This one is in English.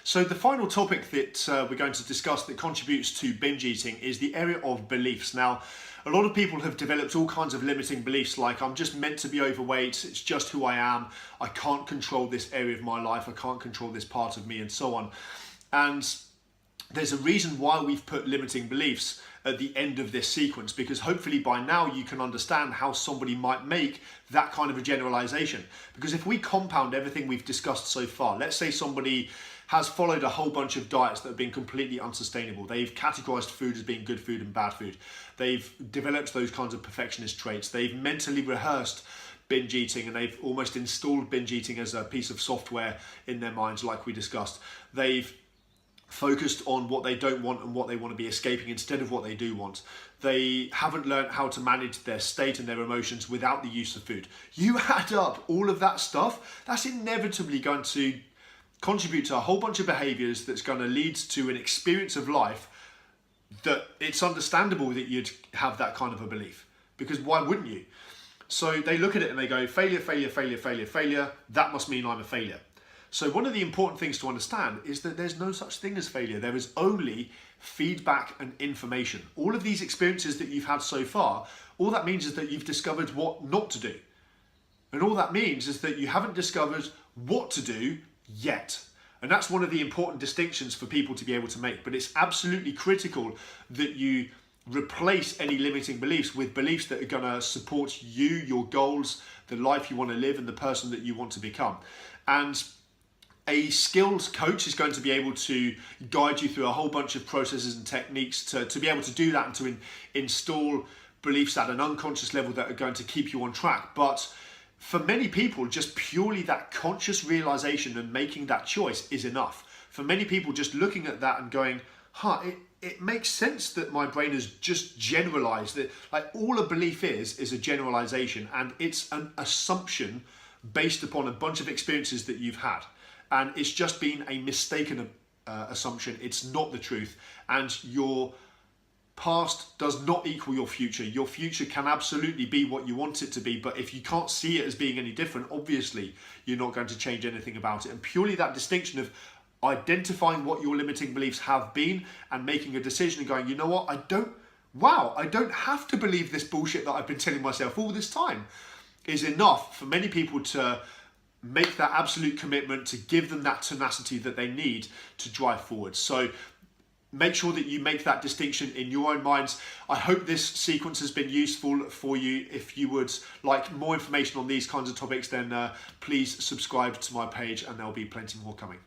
So the final topic that we're going to discuss that contributes to binge eating is the area of beliefs. Now, a lot of people have developed all kinds of limiting beliefs like I'm just meant to be overweight, it's just who I am, I can't control this area of my life, I can't control this part of me, and so on. And there's a reason why we've put limiting beliefs at the end of this sequence, because hopefully by now you can understand how somebody might make that kind of a generalization. Because if we compound everything we've discussed so far, let's say somebody has followed a whole bunch of diets that have been completely unsustainable. They've categorized food as being good food and bad food. They've developed those kinds of perfectionist traits. They've mentally rehearsed binge eating, and they've almost installed binge eating as a piece of software in their minds, like we discussed. They've focused on what they don't want and what they want to be escaping instead of what they do want. They haven't learned how to manage their state and their emotions without the use of food. You add up all of that stuff, that's inevitably going to contribute to a whole bunch of behaviors that's going to lead to an experience of life that it's understandable that you'd have that kind of a belief, because why wouldn't you? So they look at it and they go, failure, failure, failure, failure, failure, that must mean I'm a failure. So one of the important things to understand is that there's no such thing as failure. There is only feedback and information. All of these experiences that you've had so far, all that means is that you've discovered what not to do. And all that means is that you haven't discovered what to do yet. And that's one of the important distinctions for people to be able to make. But it's absolutely critical that you replace any limiting beliefs with beliefs that are going to support you, your goals, the life you want to live, and the person that you want to become. And a skilled coach is going to be able to guide you through a whole bunch of processes and techniques to be able to do that and to install beliefs at an unconscious level that are going to keep you on track. But for many people, just purely that conscious realization and making that choice is enough. For many people, just looking at that and going, it makes sense that my brain has just generalized that. Like, all a belief is a generalization, and it's an assumption based upon a bunch of experiences that you've had. And it's just been a mistaken assumption. It's not the truth. And your past does not equal your future. Your future can absolutely be what you want it to be, but if you can't see it as being any different, obviously you're not going to change anything about it. And purely that distinction of identifying what your limiting beliefs have been and making a decision and going, you know what, I don't have to believe this bullshit that I've been telling myself all this time, is enough for many people to make that absolute commitment, to give them that tenacity that they need to drive forward. So make sure that you make that distinction in your own minds. I hope this sequence has been useful for you. If you would like more information on these kinds of topics, then please subscribe to my page, and there'll be plenty more coming.